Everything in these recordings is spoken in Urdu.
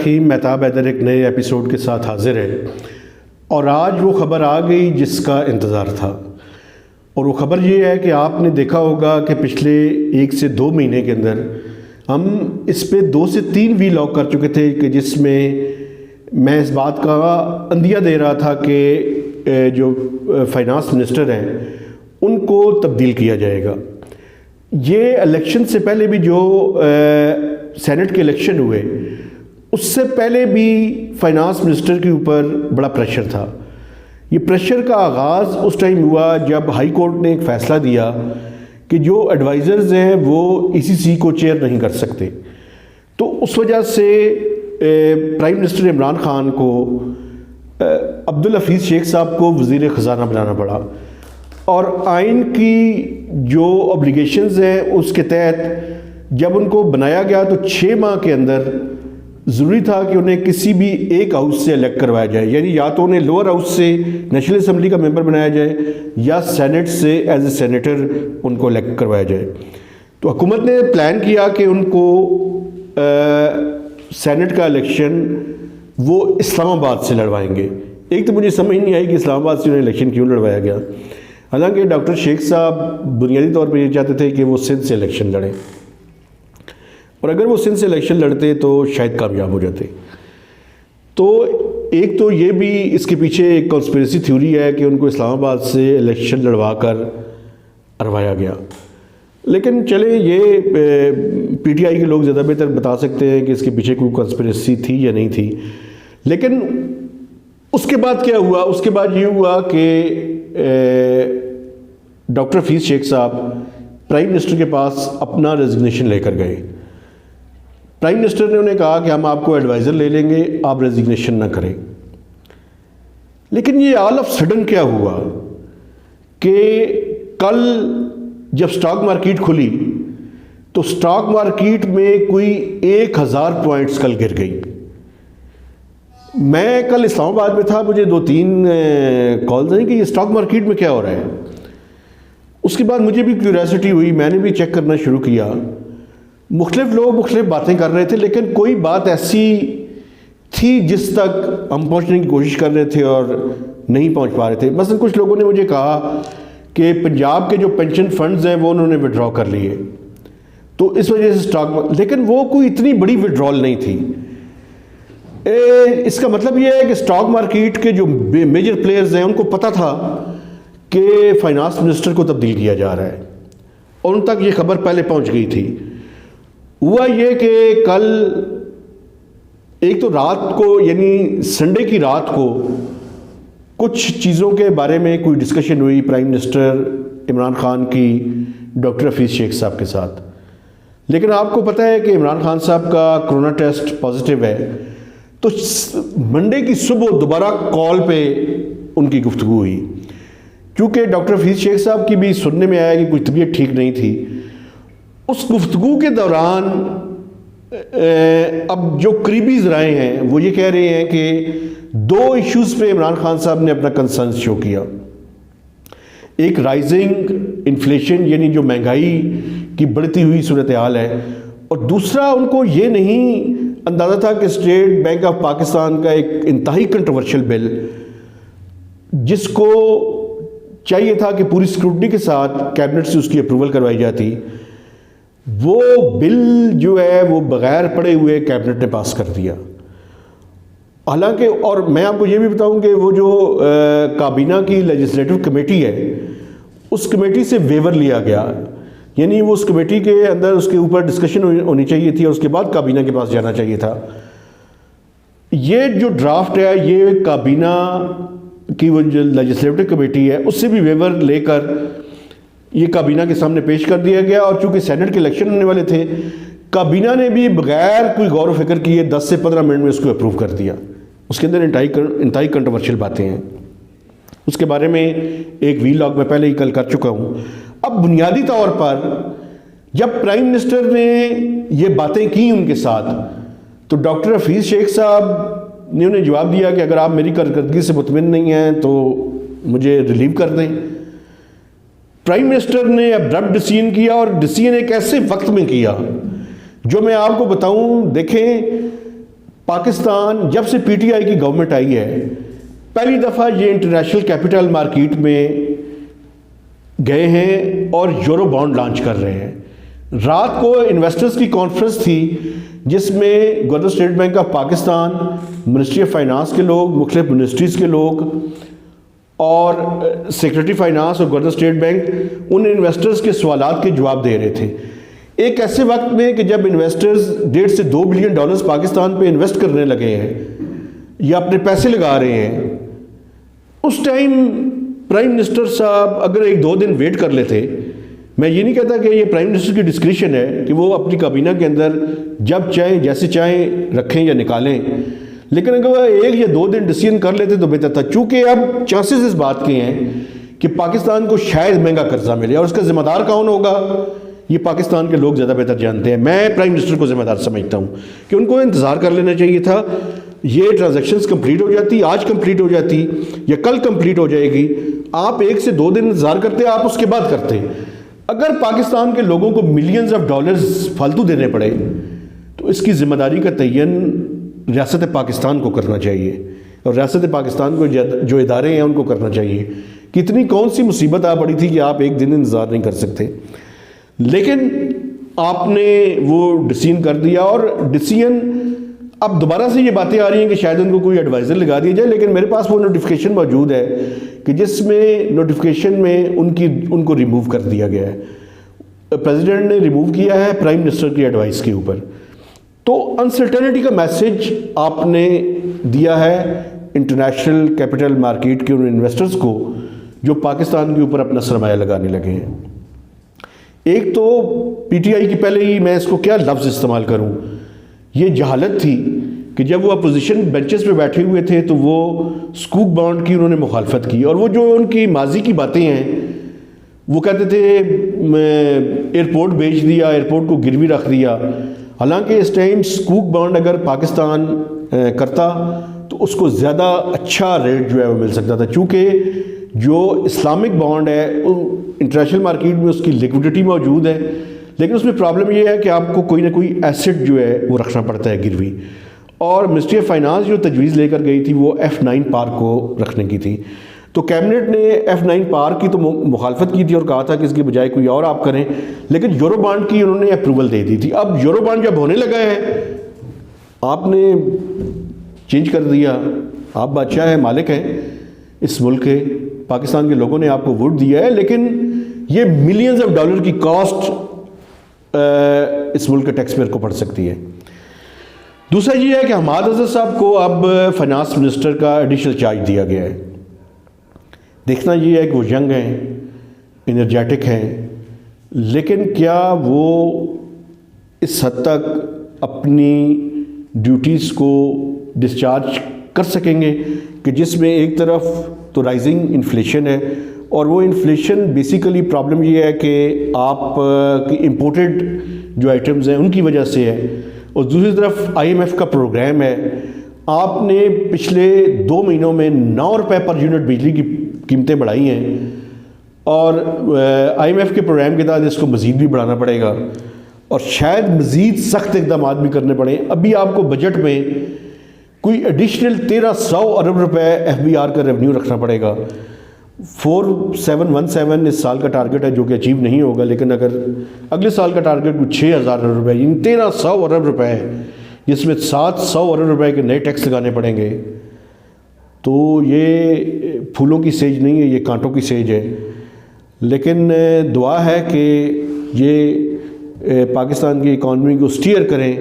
الرحیم، مہتاب حیدر ایک نئے ایپیسوڈ کے ساتھ حاضر ہے، اور آج وہ خبر آ گئی جس کا انتظار تھا، اور وہ خبر یہ ہے کہ آپ نے دیکھا ہوگا کہ پچھلے 1 سے 2 مہینے کے اندر ہم اس پہ 2 سے 3 ویلاگ کر چکے تھے کہ جس میں میں اس بات کا عندیہ دے رہا تھا کہ جو فائنانس منسٹر ہیں ان کو تبدیل کیا جائے گا۔ یہ الیکشن سے پہلے بھی جو سینٹ کے الیکشن ہوئے اس سے پہلے بھی فائنانس منسٹر کے اوپر بڑا پریشر تھا۔ یہ پریشر کا آغاز اس ٹائم ہوا جب ہائی کورٹ نے ایک فیصلہ دیا کہ جو ایڈوائزرز ہیں وہ ECC کو چیئر نہیں کر سکتے، تو اس وجہ سے پرائم منسٹر عمران خان کو عبدالحفیظ شیخ صاحب کو وزیر خزانہ بنانا پڑا، اور آئین کی جو اوبلیگیشنز ہیں اس کے تحت جب ان کو بنایا گیا تو 6 ماہ کے اندر ضروری تھا کہ انہیں کسی بھی ایک ہاؤس سے الیکٹ کروایا جائے، یعنی یا تو انہیں لوور ہاؤس سے نیشنل اسمبلی کا ممبر بنایا جائے یا سینٹ سے ایز اے سینیٹر ان کو الیکٹ کروایا جائے۔ تو حکومت نے پلان کیا کہ ان کو سینٹ کا الیکشن وہ اسلام آباد سے لڑوائیں گے۔ ایک تو مجھے سمجھ نہیں آئی کہ اسلام آباد سے انہیں الیکشن کیوں لڑوایا گیا، حالانکہ ڈاکٹر شیخ صاحب بنیادی طور پر یہ چاہتے تھے کہ وہ سندھ سے الیکشن لڑیں، اور اگر وہ سندھ سے الیکشن لڑتے تو شاید کامیاب ہو جاتے۔ تو ایک تو یہ بھی اس کے پیچھے ایک کنسپریسی تھیوری ہے کہ ان کو اسلام آباد سے الیکشن لڑوا کر ہروایا گیا، لیکن چلیں یہ PTI کے لوگ زیادہ بہتر بتا سکتے ہیں کہ اس کے پیچھے کوئی کنسپریسی تھی یا نہیں تھی۔ لیکن اس کے بعد کیا ہوا؟ اس کے بعد یہ ہوا کہ ڈاکٹر حفیظ شیخ صاحب پرائم منسٹر کے پاس اپنا ریزگنیشن لے کر گئے۔ پرائم منسٹر نے انہیں کہا کہ ہم آپ کو ایڈوائزر لے لیں گے، آپ ریزگنیشن نہ کریں۔ لیکن یہ آل آف سڈن کیا ہوا کہ کل جب سٹاک مارکیٹ کھلی تو سٹاک مارکیٹ میں کوئی 1000 پوائنٹس کل گر گئی۔ میں کل اسلام آباد میں تھا، مجھے 2-3 کالز آئیں کہ یہ سٹاک مارکیٹ میں کیا ہو رہا ہے۔ اس کے بعد مجھے بھی کیوریاسٹی ہوئی، میں نے بھی چیک کرنا شروع کیا۔ مختلف لوگ مختلف باتیں کر رہے تھے، لیکن کوئی بات ایسی تھی جس تک ہم پہنچنے کی کوشش کر رہے تھے اور نہیں پہنچ پا رہے تھے۔ مثلا کچھ لوگوں نے مجھے کہا کہ پنجاب کے جو پینشن فنڈز ہیں وہ انہوں نے وڈرا کر لیے، تو اس وجہ سے سٹاک، لیکن وہ کوئی اتنی بڑی وڈرال نہیں تھی۔ اس کا مطلب یہ ہے کہ سٹاک مارکیٹ کے جو میجر پلیئرز ہیں ان کو پتہ تھا کہ فائنانس منسٹر کو تبدیل کیا جا رہا ہے، اور ان تک یہ خبر پہلے پہنچ گئی تھی۔ ہوا یہ کہ کل ایک تو رات کو، یعنی سنڈے کی رات کو، کچھ چیزوں کے بارے میں کوئی ڈسکشن ہوئی پرائم منسٹر عمران خان کی ڈاکٹر حفیظ شیخ صاحب کے ساتھ، لیکن آپ کو پتہ ہے کہ عمران خان صاحب کا کرونا ٹیسٹ پازیٹیو ہے، تو منڈے کی صبح دوبارہ کال پہ ان کی گفتگو ہوئی۔ چونکہ ڈاکٹر حفیظ شیخ صاحب کی بھی سننے میں آیا کہ کوئی طبیعت ٹھیک نہیں تھی۔ اس گفتگو کے دوران اب جو قریبی ذرائع ہیں وہ یہ کہہ رہے ہیں کہ 2 ایشوز پہ عمران خان صاحب نے اپنا کنسرن شو کیا۔ ایک رائزنگ انفلیشن، یعنی جو مہنگائی کی بڑھتی ہوئی صورتحال ہے، اور دوسرا ان کو یہ نہیں اندازہ تھا کہ اسٹیٹ بینک آف پاکستان کا ایک انتہائی کنٹروورشل بل، جس کو چاہیے تھا کہ پوری سکروٹنی کے ساتھ کیبنٹ سے اس کی اپروول کروائی جاتی، وہ بل جو ہے وہ بغیر پڑھے ہوئے کیبنٹ نے پاس کر دیا۔ حالانکہ، اور میں آپ کو یہ بھی بتاؤں کہ وہ جو کابینہ کی لیجسلیٹو کمیٹی ہے، اس کمیٹی سے ویور لیا گیا، یعنی وہ اس کمیٹی کے اندر اس کے اوپر ڈسکشن ہونی چاہیے تھی، اور اس کے بعد کابینہ کے پاس جانا چاہیے تھا۔ یہ جو ڈرافٹ ہے یہ کابینہ کی وہ جو لیجسلیٹو کمیٹی ہے اس سے بھی ویور لے کر یہ کابینہ کے سامنے پیش کر دیا گیا، اور چونکہ سینٹ کے الیکشن ہونے والے تھے، کابینہ نے بھی بغیر کوئی غور و فکر کیے 10 سے 15 منٹ میں اس کو اپروو کر دیا۔ اس کے اندر انتہائی کنٹروورشل باتیں ہیں، اس کے بارے میں ایک ویلاگ میں پہلے ہی کل کر چکا ہوں۔ اب بنیادی طور پر جب پرائم منسٹر نے یہ باتیں کی ان کے ساتھ، تو ڈاکٹر حفیظ شیخ صاحب نے انہیں جواب دیا کہ اگر آپ میری کارکردگی سے مطمئن نہیں ہیں تو مجھے ریلیو کر دیں۔ پرائم منسٹر نے ابرپٹ ڈیسیژن کیا، اور ڈیسیژن ایک ایسے وقت میں کیا جو میں آپ کو بتاؤں، دیکھیں پاکستان جب سے پی ٹی آئی کی گورنمنٹ آئی ہے پہلی دفعہ یہ انٹرنیشنل کیپٹل مارکیٹ میں گئے ہیں اور یورو بانڈ لانچ کر رہے ہیں. رات کو انویسٹرز کی کانفرنس تھی جس میں governor state bank of Pakistan, ministry of finance کے لوگ، مختلف منسٹریز کے لوگ اور سیکرٹری فائنانس اور گورنر اسٹیٹ بینک ان انویسٹرز کے سوالات کے جواب دے رہے تھے. ایک ایسے وقت میں کہ جب انویسٹرز 1.5 سے 2 بلین ڈالرز پاکستان پہ انویسٹ کرنے لگے ہیں یا اپنے پیسے لگا رہے ہیں، اس ٹائم پرائم منسٹر صاحب اگر 1-2 دن ویٹ کر لیتے، میں یہ نہیں کہتا کہ یہ پرائم منسٹر کی ڈسکریشن ہے کہ وہ اپنی کابینہ کے اندر جب چاہیں جیسے چاہیں رکھیں یا نکالیں، لیکن اگر وہ 1 یا 2 دن ڈیسیژن کر لیتے تو بہتر تھا. چونکہ اب چانسز اس بات کے ہیں کہ پاکستان کو شاید مہنگا قرضہ ملے، اور اس کا ذمہ دار کون ہوگا یہ پاکستان کے لوگ زیادہ بہتر جانتے ہیں. میں پرائم منسٹر کو ذمہ دار سمجھتا ہوں کہ ان کو انتظار کر لینا چاہیے تھا. یہ ٹرانزیکشنز کمپلیٹ ہو جاتی، آج کمپلیٹ ہو جاتی یا کل کمپلیٹ ہو جائے گی. آپ 1 سے 2 دن انتظار کرتے، آپ اس کے بعد کرتے. اگر پاکستان کے لوگوں کو ملینز آف ڈالرز فالتو دینے پڑے تو اس کی ذمہ داری کا تعین ریاست پاکستان کو کرنا چاہیے، اور ریاست پاکستان کو جو ادارے ہیں ان کو کرنا چاہیے. کتنی کون سی مصیبت آ پڑی تھی کہ آپ 1 دن انتظار نہیں کر سکتے، لیکن آپ نے وہ ڈیسیژن کر دیا. اور ڈیسیژن اب دوبارہ سے یہ باتیں آ رہی ہیں کہ شاید ان کو کوئی ایڈوائزر لگا دیا جائے، لیکن میرے پاس وہ نوٹیفیکیشن موجود ہے کہ جس میں نوٹیفیکیشن میں ان کو ریموو کر دیا گیا ہے. پریزیڈنٹ نے ریموو کیا ہے پرائم منسٹر کی ایڈوائس کے اوپر. تو انسرٹینٹی کا میسج آپ نے دیا ہے انٹرنیشنل کیپٹل مارکیٹ کے ان انویسٹرز کو جو پاکستان کے اوپر اپنا سرمایہ لگانے لگے ہیں. ایک تو پی ٹی آئی کی، پہلے ہی میں اس کو کیا لفظ استعمال کروں، یہ جہالت تھی کہ جب وہ اپوزیشن بینچز پہ بیٹھے ہوئے تھے تو وہ سکوک بانڈ کی انہوں نے مخالفت کی، اور وہ جو ان کی ماضی کی باتیں ہیں وہ کہتے تھے ایئرپورٹ بیچ دیا، ایئرپورٹ کو گروی رکھ دیا. حالانکہ اس ٹائم سکوک بانڈ اگر پاکستان کرتا تو اس کو زیادہ اچھا ریٹ جو ہے وہ مل سکتا تھا، چونکہ جو اسلامک بانڈ ہے انٹرنیشنل مارکیٹ میں اس کی لیکوڈیٹی موجود ہے، لیکن اس میں پرابلم یہ ہے کہ آپ کو کوئی نہ کوئی ایسٹ جو ہے وہ رکھنا پڑتا ہے گروی. اور منسٹری آف فائنانس جو تجویز لے کر گئی تھی وہ F9 پارک کو رکھنے کی تھی. تو کیبنٹ نے F9 پارک کی تو مخالفت کی تھی اور کہا تھا کہ اس کی بجائے کوئی اور آپ کریں، لیکن یورو بانڈ کی انہوں نے اپروول دے دی تھی. اب یورو بانڈ جب ہونے لگا ہے آپ نے چینج کر دیا. آپ بادشاہ ہیں، مالک ہیں اس ملک کے، پاکستان کے لوگوں نے آپ کو ووٹ دیا ہے، لیکن یہ ملینز آف ڈالر کی کاسٹ اس ملک کے ٹیکس پیئر کو پڑ سکتی ہے. دوسرا یہ ہے کہ حماد اظہر صاحب کو اب فائنانس منسٹر کا ایڈیشنل چارج دیا گیا ہے. دیکھنا یہ ہے کہ وہ ینگ ہیں، انرجیٹک ہیں، لیکن کیا وہ اس حد تک اپنی ڈیوٹیز کو ڈسچارج کر سکیں گے کہ جس میں ایک طرف تو رائزنگ انفلیشن ہے، اور وہ انفلیشن بیسیکلی پرابلم یہ ہے کہ آپ کی امپورٹڈ جو آئٹمز ہیں ان کی وجہ سے ہے، اور دوسری طرف IMF کا پروگرام ہے. آپ نے پچھلے 2 مہینوں میں 9 روپے پر یونٹ بجلی کی قیمتیں بڑھائی ہیں، اور IMF کے پروگرام کے تحت اس کو مزید بھی بڑھانا پڑے گا، اور شاید مزید سخت اقدامات بھی کرنے پڑیں. ابھی آپ کو بجٹ میں کوئی ایڈیشنل 1300 ارب روپے FBR کا ریونیو رکھنا پڑے گا. 4717 اس سال کا ٹارگٹ ہے جو کہ اچیو نہیں ہوگا، لیکن اگر اگلے سال کا ٹارگٹ کچھ 6000 ارب روپے، یعنی 1300 ارب روپے ہے، جس میں 700 ارب روپے کے نئے ٹیکس لگانے پڑیں گے. تو یہ پھولوں کی سیج نہیں ہے، یہ کانٹوں کی سیج ہے. لیکن دعا ہے کہ یہ پاکستان کی اکانومی کو سٹیئر کریں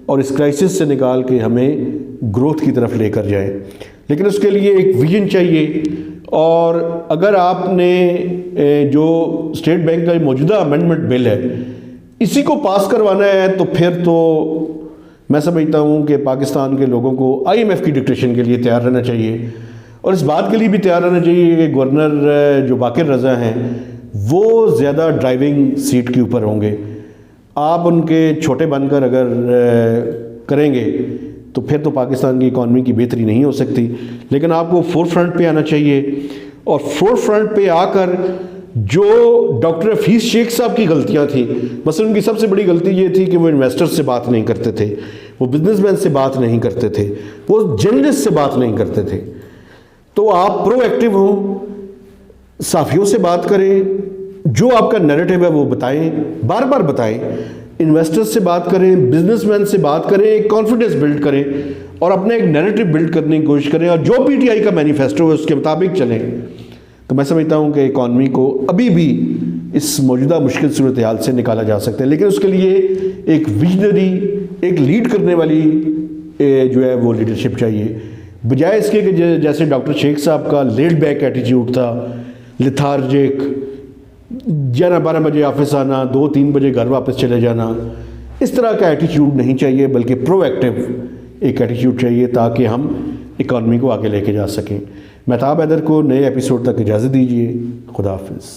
اور اس کرائسس سے نکال کے ہمیں گروتھ کی طرف لے کر جائیں. لیکن اس کے لیے ایک ویژن چاہیے، اور اگر آپ نے جو اسٹیٹ بینک کا موجودہ امینڈمنٹ بل ہے اسی کو پاس کروانا ہے تو پھر تو میں سمجھتا ہوں کہ پاکستان کے لوگوں کو IMF کی ڈکٹیشن کے لیے تیار رہنا چاہیے، اور اس بات کے لیے بھی تیار رہنا چاہیے کہ گورنر جو باقر رضا ہیں وہ زیادہ ڈرائیونگ سیٹ کے اوپر ہوں گے. آپ ان کے چھوٹے بن کر اگر کریں گے تو پھر تو پاکستان کی اکانومی کی بہتری نہیں ہو سکتی. لیکن آپ کو فور فرنٹ پہ آنا چاہیے، اور فور فرنٹ پہ آ کر جو ڈاکٹر حفیظ شیخ صاحب کی غلطیاں تھیں، مثلا ان کی سب سے بڑی غلطی یہ تھی کہ وہ انویسٹر سے بات نہیں کرتے تھے، وہ بزنس مین سے بات نہیں کرتے تھے، وہ جرنلسٹ سے بات نہیں کرتے تھے۔ تو آپ پرو ایکٹیو ہوں، صحافیوں سے بات کریں، جو آپ کا نیریٹو ہے وہ بتائیں، بار بار بتائیں، انویسٹر سے بات کریں، بزنس مین سے بات کریں، ایک کانفیڈنس بلڈ کریں اور اپنا ایک نیریٹو بلڈ کرنے کی کوشش کریں، اور جو پی ٹی آئی کا مینیفیسٹو ہے اس کے مطابق چلیں۔ تو میں سمجھتا ہوں کہ اکانومی کو ابھی بھی اس موجودہ مشکل صورتحال سے نکالا جا سکتا ہے، لیکن اس کے لیے ایک ویژنری، ایک لیڈ کرنے والی جو ہے وہ لیڈرشپ چاہیے، بجائے اس کے کہ جیسے ڈاکٹر شیخ صاحب کا لیڈ بیک ایٹیٹیوڈ تھا، لتھارجک، 11-12 بجے آفس آنا، 2-3 بجے گھر واپس چلے جانا، اس طرح کا ایٹیٹیوڈ نہیں چاہیے، بلکہ پرو ایکٹیو ایک ایٹیٹیوڈ چاہیے تاکہ ہم اکانومی کو آگے لے کے جا سکیں۔ مہتاب حیدر کو نئے ایپیسوڈ تک اجازت دیجیے، خدا حافظ۔